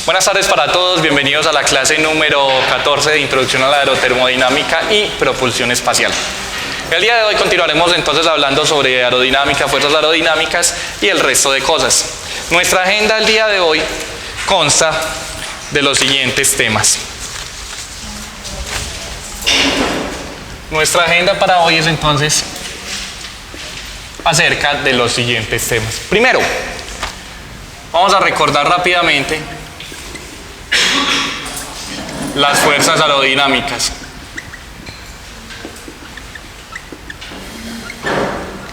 Buenas tardes para todos, bienvenidos a la clase número 14 de Introducción a la Aerotermodinámica y Propulsión Espacial. El día de hoy continuaremos entonces hablando sobre aerodinámica, fuerzas aerodinámicas y el resto de cosas. Nuestra agenda el día de hoy consta de los siguientes temas. Nuestra agenda para hoy es entonces acerca de los siguientes temas. Primero, vamos a recordar rápidamente las fuerzas aerodinámicas.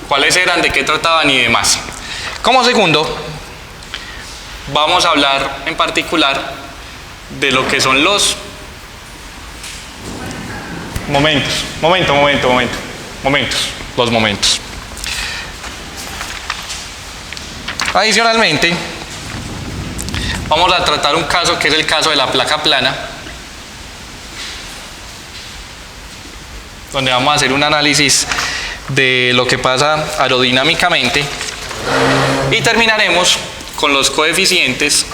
¿Cuáles eran, de qué trataban y demás? Como segundo, vamos a hablar en particular de lo que son los momentos. Adicionalmente, vamos a tratar un caso que es el caso de la placa plana, donde vamos a hacer un análisis de lo que pasa aerodinámicamente y terminaremos con los coeficientes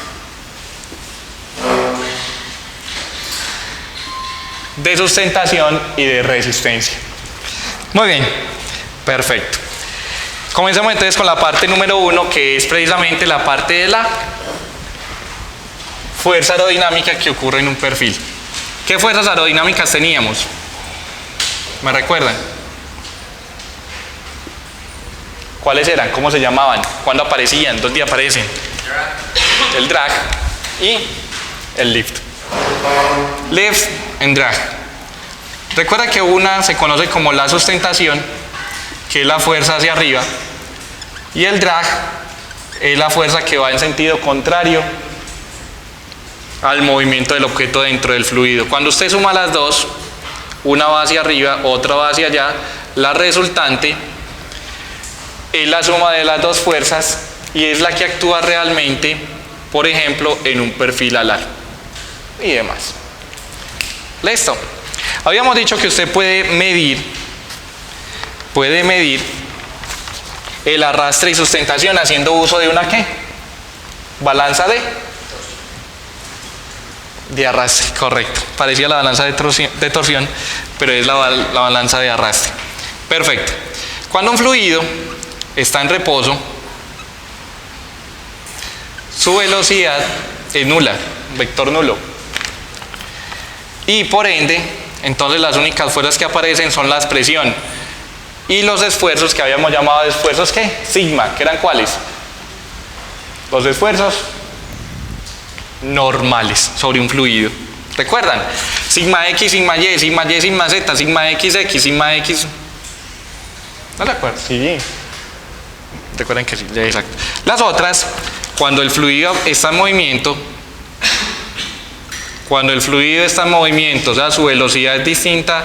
de sustentación y de resistencia. Muy bien, perfecto. Comencemos entonces con la parte número 1, que es precisamente la parte de la fuerza aerodinámica que ocurre en un perfil. ¿Qué fuerzas aerodinámicas teníamos? ¿Me recuerdan? ¿Cuáles eran? ¿Cómo se llamaban? ¿Cuándo aparecían? ¿Dónde aparecen? El drag y el lift. Lift and drag. Recuerda que una se conoce como la sustentación, que es la fuerza hacia arriba, y el drag es la fuerza que va en sentido contrario al movimiento del objeto dentro del fluido. Cuando usted suma las dos, una va hacia arriba, otra va hacia allá, la resultante es la suma de las dos fuerzas y es la que actúa realmente, por ejemplo, en un perfil alar y demás. ¿Listo? Habíamos dicho que usted puede medir el arrastre y sustentación haciendo uso de una ¿qué? Balanza de arrastre, correcto. Parecía la balanza de torsión, pero es la balanza de arrastre. Perfecto. Cuando un fluido está en reposo, su velocidad es nula, vector nulo. Y por ende, entonces las únicas fuerzas que aparecen son la presión y los esfuerzos que habíamos llamado esfuerzos ¿qué? Sigma, que eran ¿cuáles? Los esfuerzos normales sobre un fluido. ¿Recuerdan? Sigma X, sigma Y, sigma Y, sigma Z, sigma X, sigma X. ¿No se acuerdan? Sí. Recuerden que sí, ya exacto. Las otras, cuando el fluido está en movimiento, o sea, su velocidad es distinta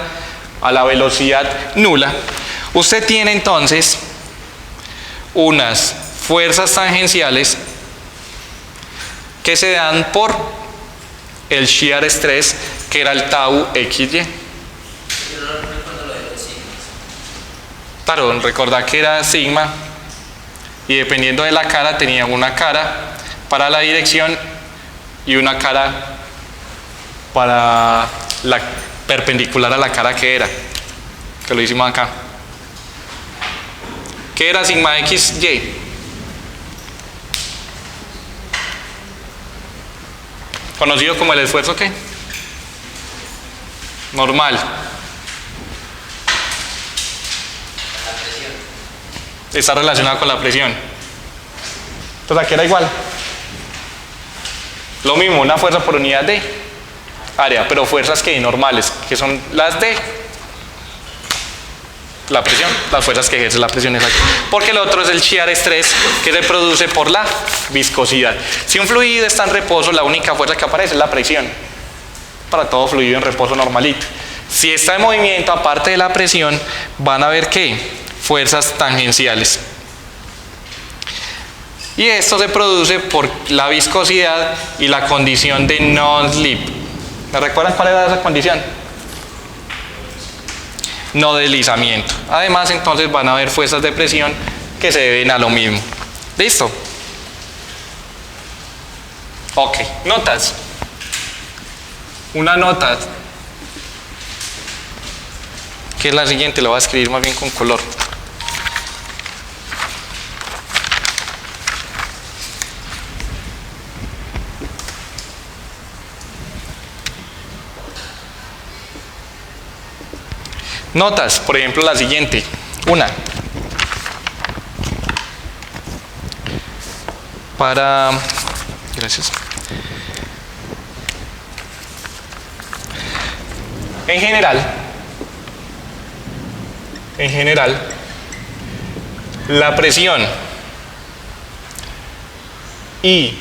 a la velocidad nula, usted tiene entonces unas fuerzas tangenciales que se dan por el shear stress, que era el tau XY. Claro, recordad que era sigma y dependiendo de la cara tenía una cara para la dirección y una cara para la perpendicular a la cara que era, que lo hicimos acá. ¿Qué era sigma XY? Conocido como el esfuerzo ¿qué? Normal. Está relacionado con la presión. Entonces aquí era igual. Lo mismo, una fuerza por unidad de área, pero fuerzas que normales, que son las de la presión, las fuerzas que ejerce la presión, exacto. Porque el otro es el shear stress, que se produce por la viscosidad. Si un fluido está en reposo, la única fuerza que aparece es la presión. Para todo fluido en reposo normalito. Si está en movimiento, aparte de la presión, van a ver ¿qué? Fuerzas tangenciales. Y esto se produce por la viscosidad y la condición de no-slip. ¿Me recuerdan cuál era esa condición? No deslizamiento. Además, entonces van a haber fuerzas de presión que se deben a lo mismo. ¿Listo? Ok, notas. Una nota, que es la siguiente, la voy a escribir más bien con color. Notas, por ejemplo, la siguiente. Una. Gracias. En general, la presión y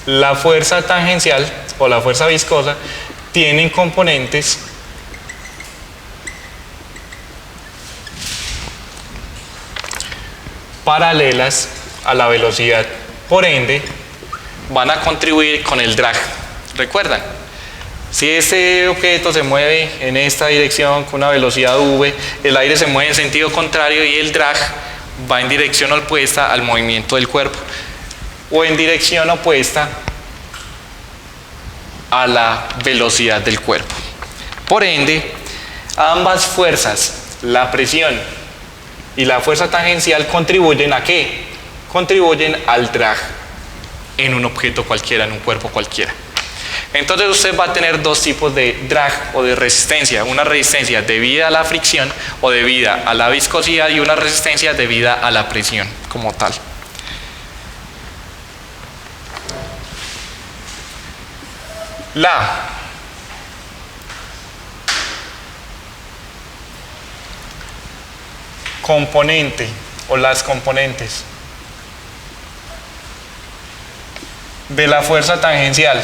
la fuerza tangencial o la fuerza viscosa tienen componentes paralelas a la velocidad. Por ende, van a contribuir con el drag. ¿Recuerdan? Si este objeto se mueve en esta dirección con una velocidad v, el aire se mueve en sentido contrario y el drag va en dirección opuesta al movimiento del cuerpo o en dirección opuesta a la velocidad del cuerpo. Por ende, ambas fuerzas, la presión y la fuerza tangencial, contribuyen ¿a qué? Contribuyen al drag en un objeto cualquiera, en un cuerpo cualquiera. Entonces usted va a tener dos tipos de drag o de resistencia, una resistencia debida a la fricción o debida a la viscosidad y una resistencia debida a la presión como tal. La componente o las componentes de la fuerza tangencial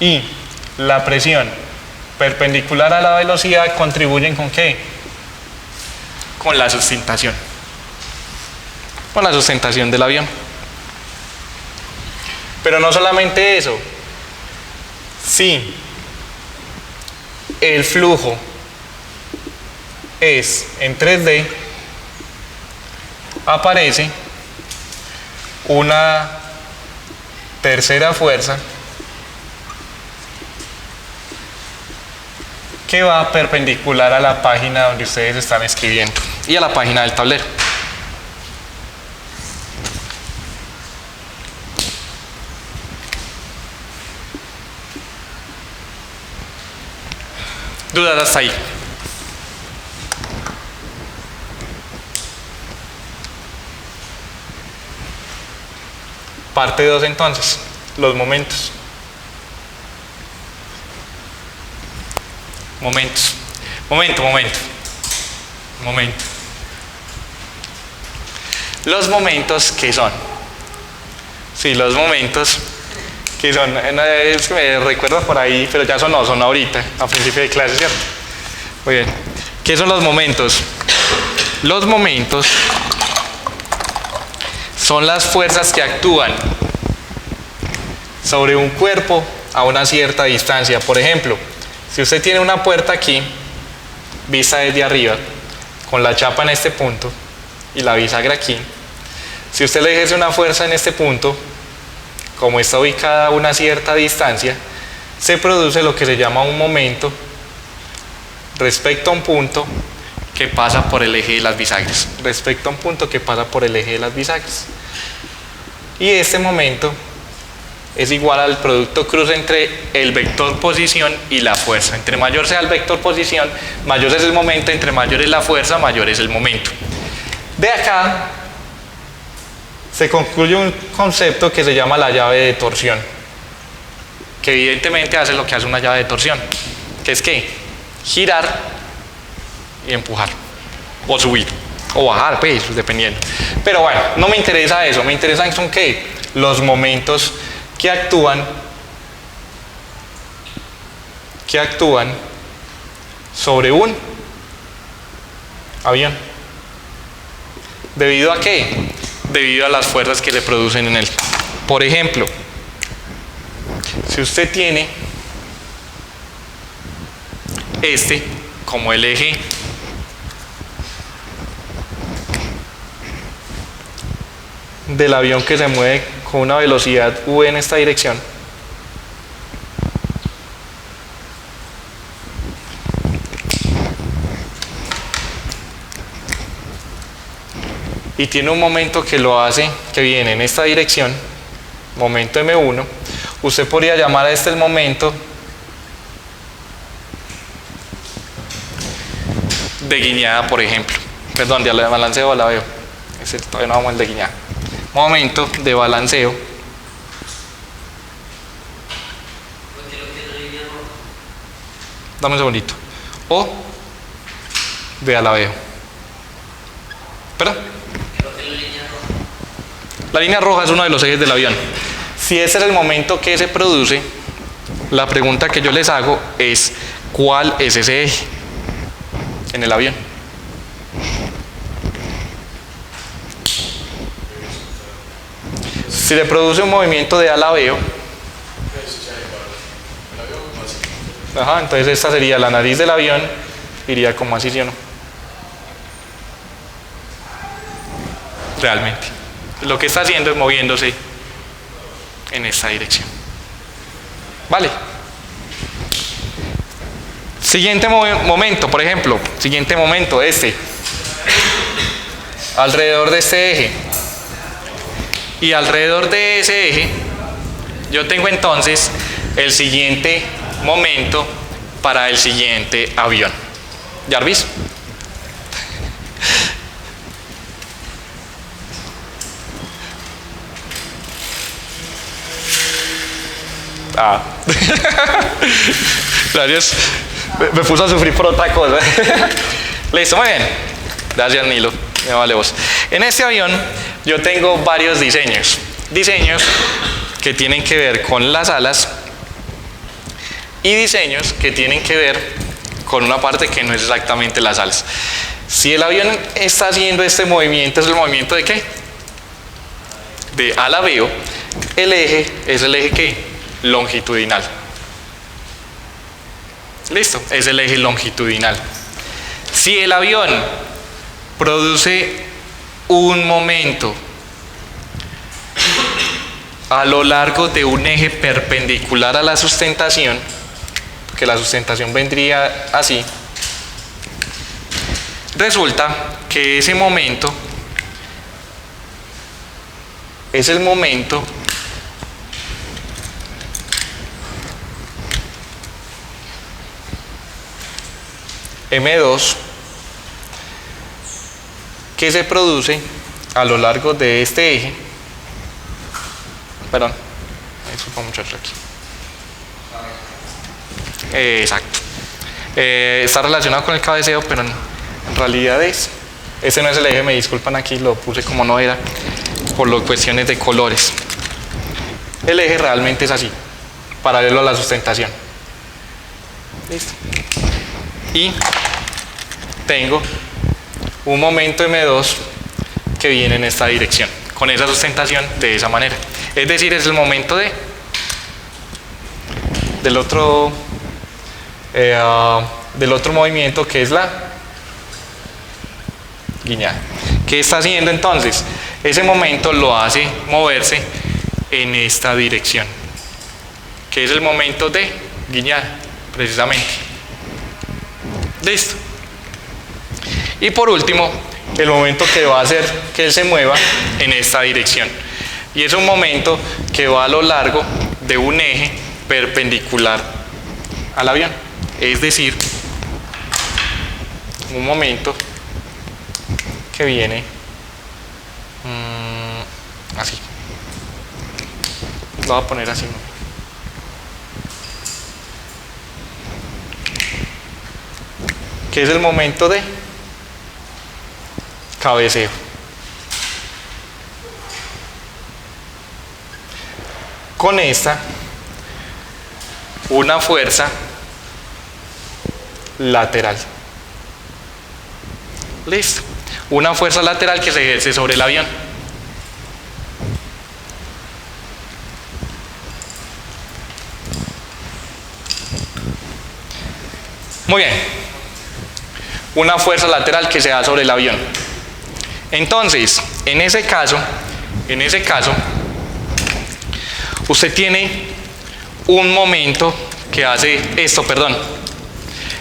y la presión perpendicular a la velocidad contribuyen ¿con qué? Con la sustentación. Con la sustentación del avión. Pero no solamente eso. Si el flujo es en 3D, aparece una tercera fuerza que va perpendicular a la página donde ustedes están escribiendo y a la página del tablero. ¿Dudas hasta ahí? Parte 2 entonces, los momentos. Momento. Los momentos, ¿qué son? Sí, los momentos, ¿qué son? Es que me recuerdo por ahí, pero ya son ahorita, a principio de clase, ¿cierto? Muy bien. ¿Qué son los momentos? Los momentos son las fuerzas que actúan sobre un cuerpo a una cierta distancia. Por ejemplo, si usted tiene una puerta aquí, vista desde arriba, con la chapa en este punto y la bisagra aquí, si usted le ejerce una fuerza en este punto, como está ubicada a una cierta distancia, se produce lo que se llama un momento respecto a un punto que pasa por el eje de las bisagras. Y este momento es igual al producto cruz entre el vector posición y la fuerza. Entre mayor sea el vector posición, mayor es el momento. Entre mayor es la fuerza, mayor es el momento. De acá se concluye un concepto que se llama la llave de torsión, que evidentemente hace lo que hace una llave de torsión, que es ¿qué? Girar y empujar, o subir, o bajar, pues, dependiendo. Pero bueno, no me interesa eso, me interesan son ¿qué? Los momentos que actúan sobre un avión. ¿Debido a qué? Debido a las fuerzas que se producen en él. Por ejemplo, si usted tiene este como el eje del avión que se mueve con una velocidad v en esta dirección, y tiene un momento que lo hace, que viene en esta dirección, momento m1, usted podría llamar a este el momento de guiñada, por ejemplo. Perdón, de balanceo o alabeo. Ese todavía no vamos al de guiñada. Momento de balanceo. Dame un segundito. O de alabeo. ¿Perdón? La línea roja es uno de los ejes del avión. Si ese es el momento que se produce, la pregunta que yo les hago es: ¿cuál es ese eje en el avión? Si se produce un movimiento de alabeo, entonces esta sería la nariz del avión, iría como así, ¿sí o no? Realmente. Lo que está haciendo es moviéndose en esta dirección. ¿Vale? Siguiente momento, por ejemplo, siguiente momento, este. Alrededor de este eje. Y alrededor de ese eje, yo tengo entonces el siguiente momento para el siguiente avión. ¿Jarvis? Gracias. Me puso a sufrir por otra cosa. Listo, muy bien. Gracias, Nilo. Me vale vos. En este avión yo tengo varios diseños. Diseños que tienen que ver con las alas y diseños que tienen que ver con una parte que no es exactamente las alas. Si el avión está haciendo este movimiento, ¿es el movimiento de qué? De alabeo. El eje es el eje ¿qué? Longitudinal. Listo, es el eje longitudinal. Si el avión produce un momento a lo largo de un eje perpendicular a la sustentación, que la sustentación vendría así, resulta que ese momento es el momento M2 que se produce a lo largo de este eje. Perdón, disculpa muchachos aquí. Exacto. Está relacionado con el cabeceo, pero en realidad ese no es el eje, me disculpan, aquí lo puse como no era por las cuestiones de colores. El eje realmente es así, paralelo a la sustentación. Listo. Y tengo un momento M2 que viene en esta dirección, con esa sustentación de esa manera. Es decir, es el momento del otro movimiento, que es la guiñada. ¿Qué está haciendo entonces? Ese momento lo hace moverse en esta dirección, que es el momento de guiñada, precisamente. Listo. Y por último, el momento que va a hacer que él se mueva en esta dirección. Y es un momento que va a lo largo de un eje perpendicular al avión. Es decir, un momento que viene así. Lo voy a poner así. Que es el momento de cabeceo. Con esta, una fuerza lateral. Listo. Una fuerza lateral que se ejerce sobre el avión. Muy bien. Una fuerza lateral que se da sobre el avión. Entonces, en ese caso, usted tiene un momento que hace esto, perdón.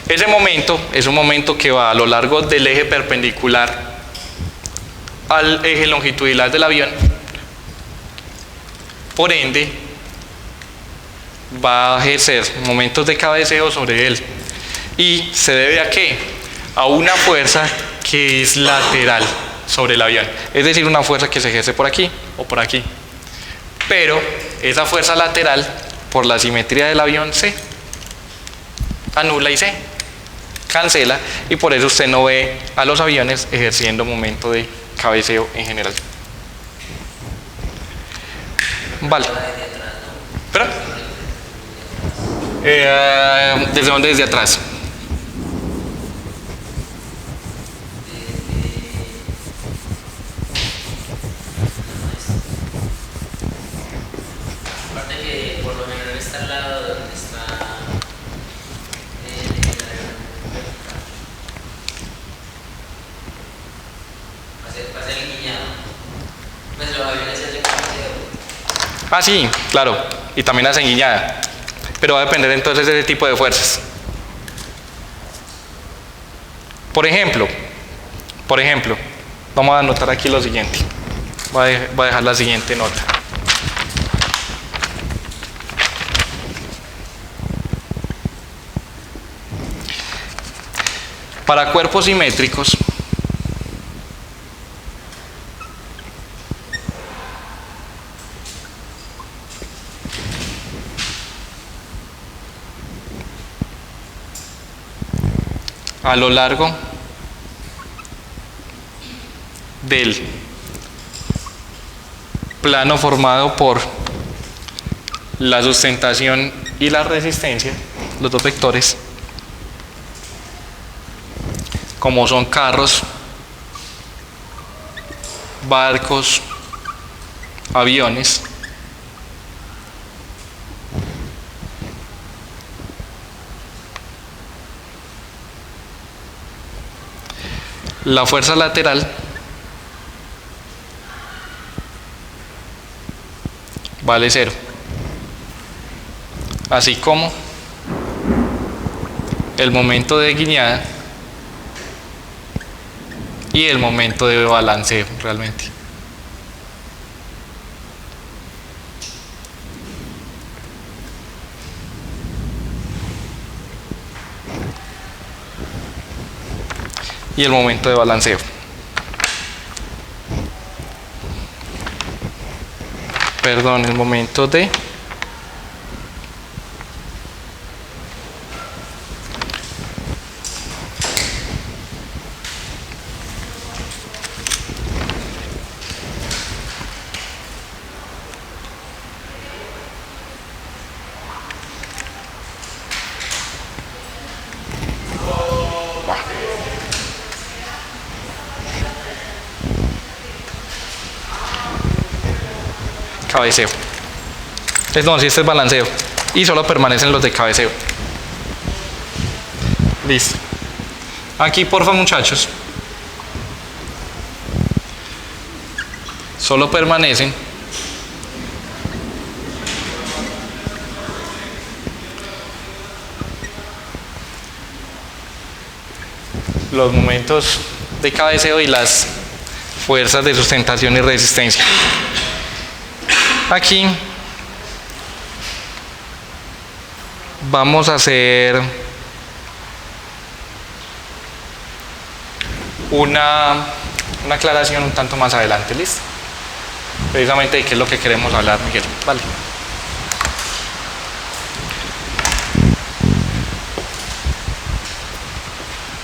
Ese momento es un momento que va a lo largo del eje perpendicular al eje longitudinal del avión. Por ende, va a ejercer momentos de cabeceo sobre él. ¿Y se debe a qué? A una fuerza que es lateral sobre el avión. Es decir, una fuerza que se ejerce por aquí o por aquí. Pero esa fuerza lateral, por la simetría del avión, se anula y se cancela, y por eso usted no ve a los aviones ejerciendo momento de cabeceo en general. Vale. ¿Pero? ¿Desde dónde? Desde atrás. Aparte que por lo general está al lado de donde está va a ser el guiñado. Pues los aviones se hacen cabeceo. Ah, sí, claro, y también hacen guiñada, pero va a depender entonces de ese tipo de fuerzas. Por ejemplo, vamos a anotar aquí lo siguiente. Voy a dejar la siguiente nota. Para cuerpos simétricos, a lo largo del plano formado por la sustentación y la resistencia, los dos vectores, como son carros, barcos, aviones, la fuerza lateral vale 0, así como el momento de guiñada y el momento de balanceo realmente. Y el momento de balanceo. Perdón, el momento de cabeceo. No, si este es balanceo. Y solo permanecen los de cabeceo. Listo. Aquí, porfa, muchachos. Solo permanecen los momentos de cabeceo y las fuerzas de sustentación y resistencia. Aquí vamos a hacer una aclaración un tanto más adelante, ¿listo? Precisamente de qué es lo que queremos hablar, Miguel. Vale.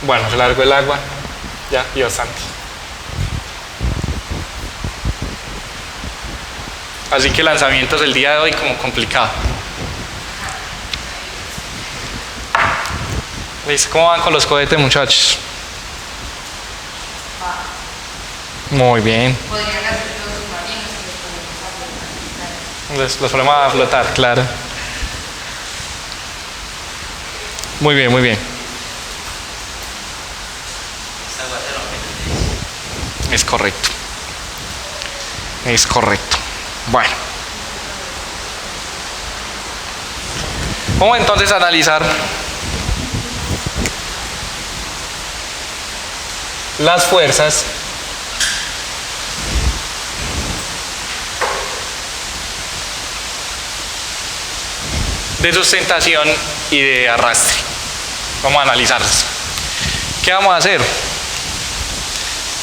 Bueno, se largó el agua ya y bastante. Así que lanzamientos el día de hoy como complicado. ¿Listo? ¿Cómo van con los cohetes, muchachos? Muy bien. Podrían hacer los submarinos. Los ponemos a flotar, claro. Muy bien, muy bien. Es correcto. Es correcto. Bueno. Vamos entonces a analizar las fuerzas de sustentación y de arrastre. Vamos a analizarlas. ¿Qué vamos a hacer?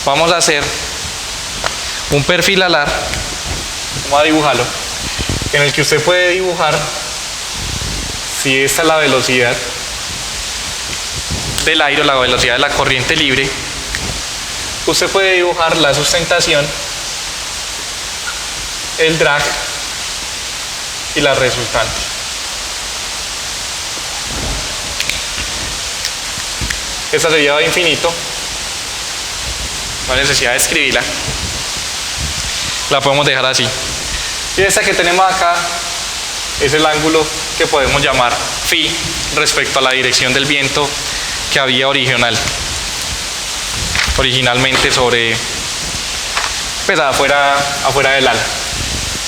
Vamos a hacer un perfil alar, vamos a dibujarlo, en el que usted puede dibujar si esta es la velocidad del aire o la velocidad de la corriente libre. Usted puede dibujar la sustentación, el drag y la resultante. Esta se lleva a infinito, no hay necesidad de escribirla, la podemos dejar así. Y esta que tenemos acá es el ángulo que podemos llamar phi respecto a la dirección del viento que había originalmente sobre, pues afuera del ala.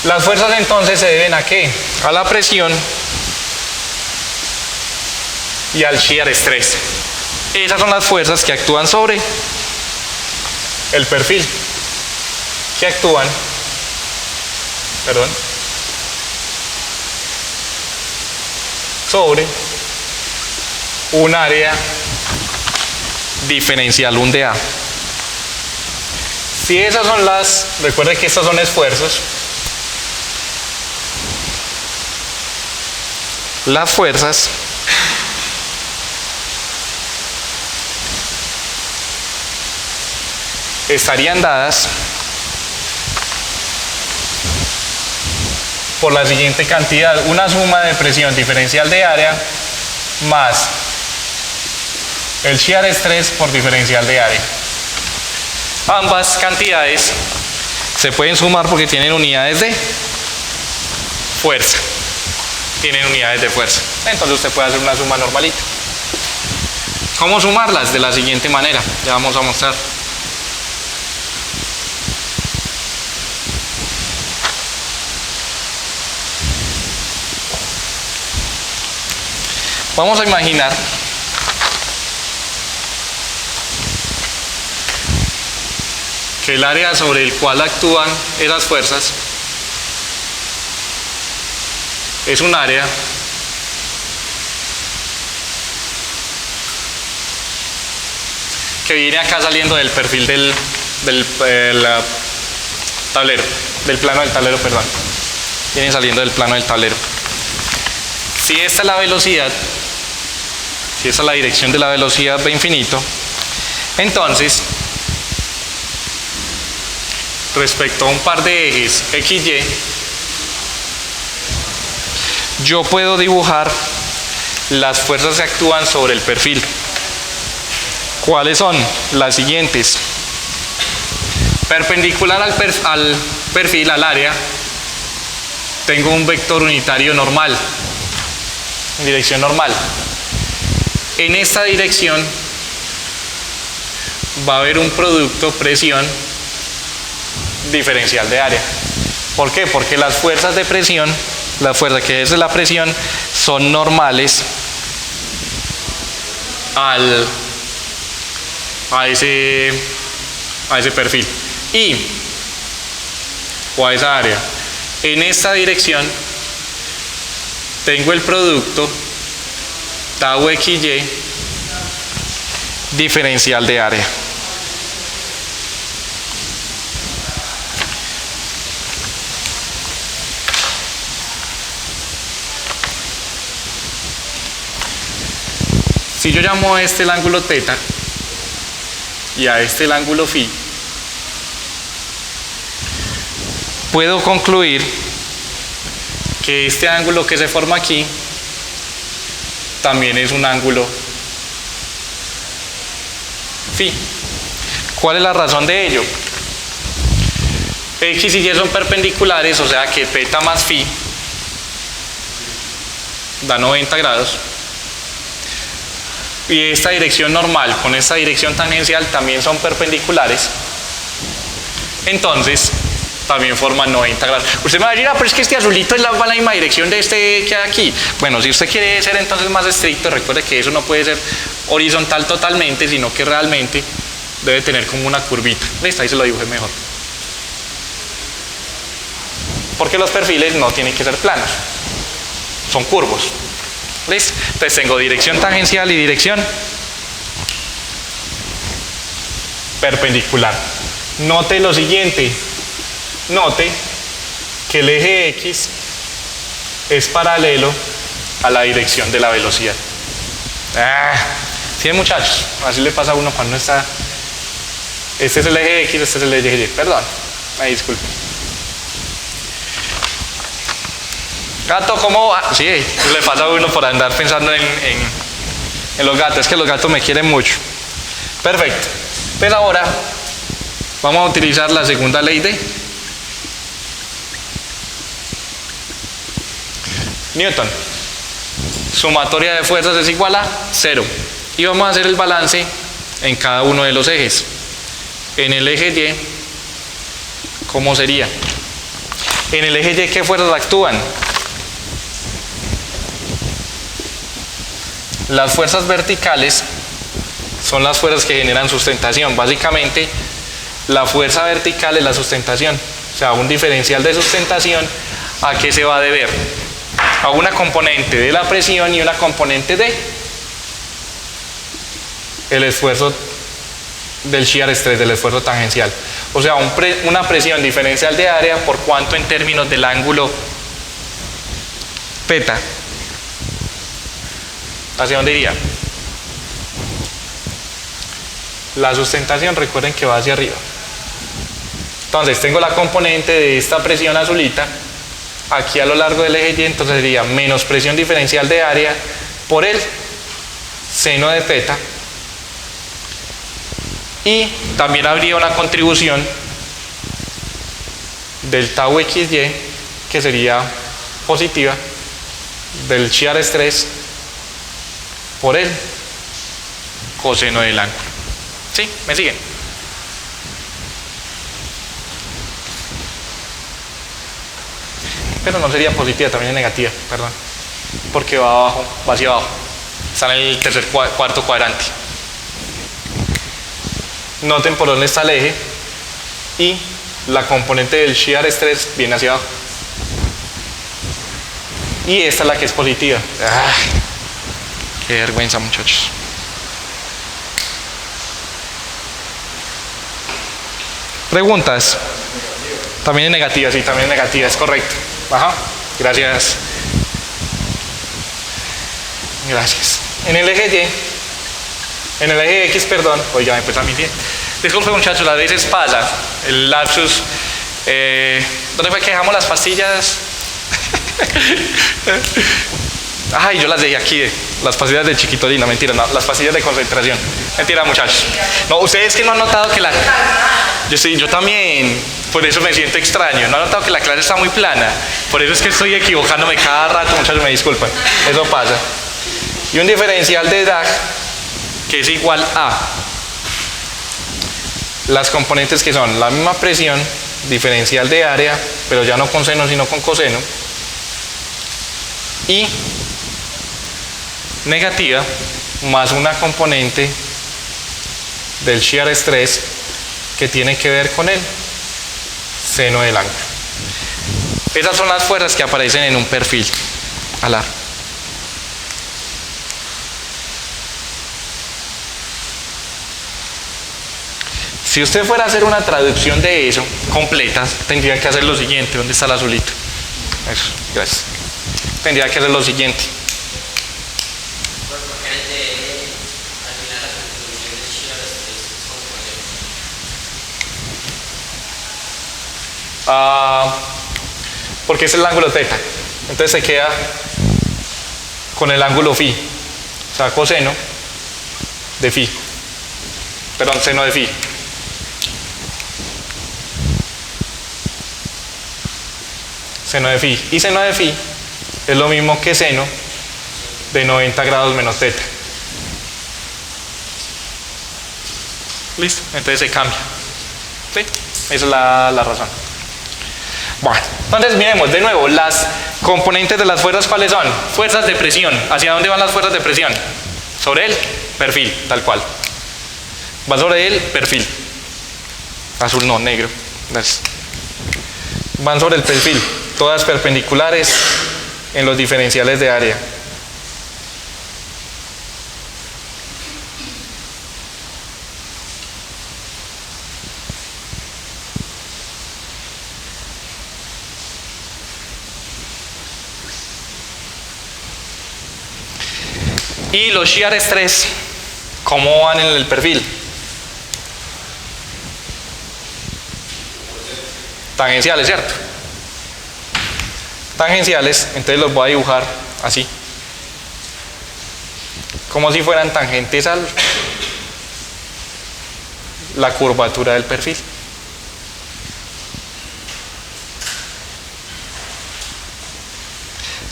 Las fuerzas entonces se deben ¿a qué? A la presión y al shear stress. Esas son las fuerzas que actúan sobre el perfil, que actúan, sobre un área diferencial, un dA. Si esas son recuerden que estos son esfuerzos, las fuerzas estarían dadas por la siguiente cantidad: una suma de presión diferencial de área más el shear stress por diferencial de área. Ambas cantidades se pueden sumar porque tienen unidades de fuerza. Entonces usted puede hacer una suma normalita. ¿Cómo sumarlas? De la siguiente manera. Ya vamos a mostrar. Vamos a imaginar que el área sobre el cual actúan esas fuerzas es un área que viene acá saliendo del perfil del tablero, del plano del tablero, perdón. Viene saliendo del plano del tablero. Si esta es la velocidad, si esa es la dirección de la velocidad v infinito, entonces respecto a un par de ejes XY, yo puedo dibujar las fuerzas que actúan sobre el perfil. ¿Cuáles son? Las siguientes. Perpendicular al perfil, al área, tengo un vector unitario normal, en dirección normal. En esta dirección va a haber un producto presión diferencial de área. ¿Por qué? Porque las fuerzas de presión, la fuerza que ejerce la presión, son normales a ese perfil o a esa área. En esta dirección tengo el producto tau XY diferencial de área. Si yo llamo a este el ángulo θ y a este el ángulo φ, puedo concluir que este ángulo que se forma aquí también es un ángulo φ. ¿Cuál es la razón de ello? X y Y son perpendiculares, o sea que θ más φ da 90 grados. Y esta dirección normal con esta dirección tangencial también son perpendiculares. Entonces, también forman 90 grados. Usted me va a decir, ah, pero es que este azulito es va en la misma dirección de este que hay aquí. Bueno, si usted quiere ser entonces más estricto, recuerde que eso no puede ser horizontal totalmente, sino que realmente debe tener como una curvita. Listo, ahí se lo dibujé mejor. Porque los perfiles no tienen que ser planos, son curvos. ¿Listo? Entonces tengo dirección tangencial y dirección perpendicular. Note lo siguiente, note que el eje X es paralelo a la dirección de la velocidad. ¿Sí, muchachos? Así le pasa a uno cuando está. Este es el eje X, este es el eje Y. Perdón, me disculpe. Gato, ¿cómo va? Sí, le pasa a uno por andar pensando en los gatos. Es que los gatos me quieren mucho. Perfecto. Pues ahora vamos a utilizar la segunda ley de Newton. Sumatoria de fuerzas es igual a 0. Y vamos a hacer el balance en cada uno de los ejes. En el eje Y, ¿cómo sería? En el eje Y, ¿qué fuerzas actúan? Las fuerzas verticales son las fuerzas que generan sustentación. Básicamente, la fuerza vertical es la sustentación. O sea, un diferencial de sustentación, ¿a qué se va a deber? A una componente de la presión y una componente de el esfuerzo del shear stress, del esfuerzo tangencial. O sea, una presión diferencial de área por cuánto en términos del ángulo θ. ¿Hacia dónde iría? La sustentación, recuerden que va hacia arriba. Entonces tengo la componente de esta presión azulita aquí a lo largo del eje Y, entonces sería menos presión diferencial de área por el seno de θ. Y también habría una contribución del tau XY, que sería positiva, del shear stress por el coseno del ángulo. ¿Sí? ¿Me siguen? Pero no sería positiva, también es negativa, perdón. Porque va abajo, va hacia abajo. Está en el cuarto cuadrante. Noten por dónde está el eje y la componente del shear stress viene hacia abajo. Y esta es la que es positiva. Qué vergüenza, muchachos. ¿Preguntas? También es negativa, sí, también es negativa, es correcto. Ajá, gracias. Gracias. En el eje Y, en el eje X, perdón, oiga, me empezó a mirar. Disculpe, muchachos, a veces pasa el lapsus. ¿Dónde fue que dejamos las pastillas? Ay, yo las dejé aquí, las pastillas de chiquitolina, mentira, no, las pastillas de concentración. Mentira, muchachos. No, ustedes que no han notado que yo también, por eso me siento extraño. No han notado que la clase está muy plana. Por eso es que estoy equivocándome cada rato, muchachos, me disculpan. Eso pasa. Y un diferencial de DAG que es igual a las componentes que son la misma presión, diferencial de área, pero ya no con seno sino con coseno, y negativa más una componente del shear stress que tiene que ver con el seno del ángulo. Esas son las fuerzas que aparecen en un perfil alar. Si usted fuera a hacer una traducción de eso completa, tendría que hacer lo siguiente. ¿Dónde está el azulito? Eso, gracias. Tendría que hacer lo siguiente. Porque es el ángulo θ. Entonces se queda con el ángulo φ. O sea, coseno de φ. Perdón, seno de φ. Seno de φ. Y seno de φ es lo mismo que seno de 90 grados menos θ. Listo. Entonces se cambia. ¿Sí? Esa es la razón. Bueno, entonces miremos de nuevo las componentes de las fuerzas. ¿Cuáles son? Fuerzas de presión. ¿Hacia dónde van las fuerzas de presión? Sobre el perfil, tal cual. Va sobre el perfil. Azul no, negro. Van sobre el perfil, todas perpendiculares en los diferenciales de área. Y los shear stress, ¿cómo van en el perfil? Tangenciales, ¿cierto? Tangenciales, entonces los voy a dibujar así. Como si fueran tangentes a la curvatura del perfil.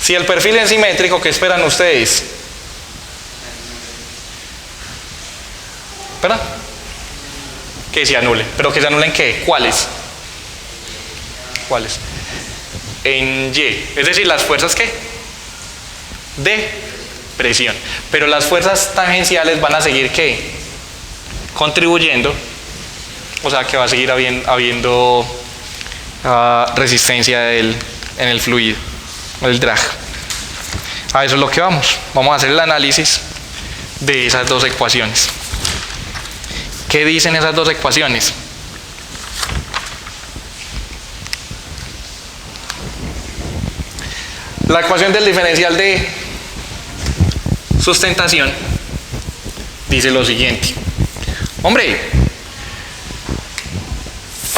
Si el perfil es simétrico, ¿qué esperan ustedes? ¿Espera? Que se anule. ¿Pero que se anulen qué? ¿Cuáles? ¿Cuáles? En Y. Es decir, las fuerzas ¿qué? De presión. Pero las fuerzas tangenciales van a seguir ¿qué? Contribuyendo. O sea que va a seguir habiendo resistencia en el fluido, el drag. A eso es lo que vamos. Vamos a hacer el análisis de esas dos ecuaciones. ¿Qué dicen esas dos ecuaciones? La ecuación del diferencial de sustentación dice lo siguiente. Hombre,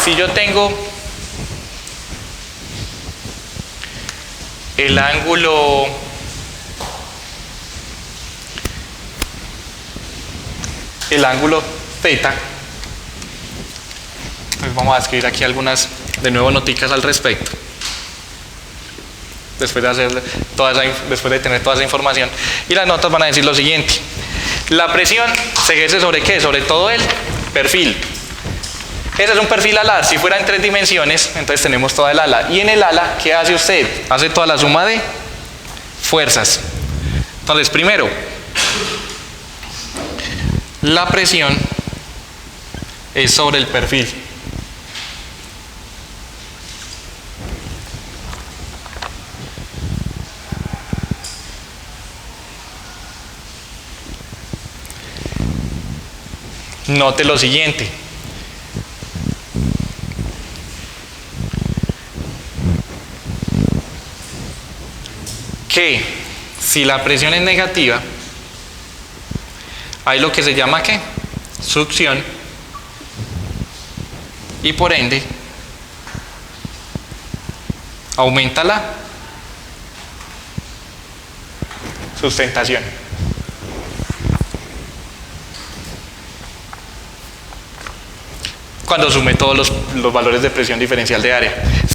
si yo tengo el ángulo θ, pues vamos a escribir aquí algunas de nuevo noticas al respecto. Después de tener toda esa información, y las notas van a decir lo siguiente: la presión se ejerce sobre ¿qué? Sobre todo el perfil. Ese es un perfil alar. Si fuera en 3 dimensiones, entonces tenemos toda el ala. Y en el ala, ¿qué hace usted? Hace toda la suma de fuerzas. Entonces, primero, la presión es sobre el perfil. Note lo siguiente. Que si la presión es negativa, hay lo que se llama ¿qué? Succión, y por ende aumenta la sustentación. Cuando sume todos los valores de presión diferencial de área.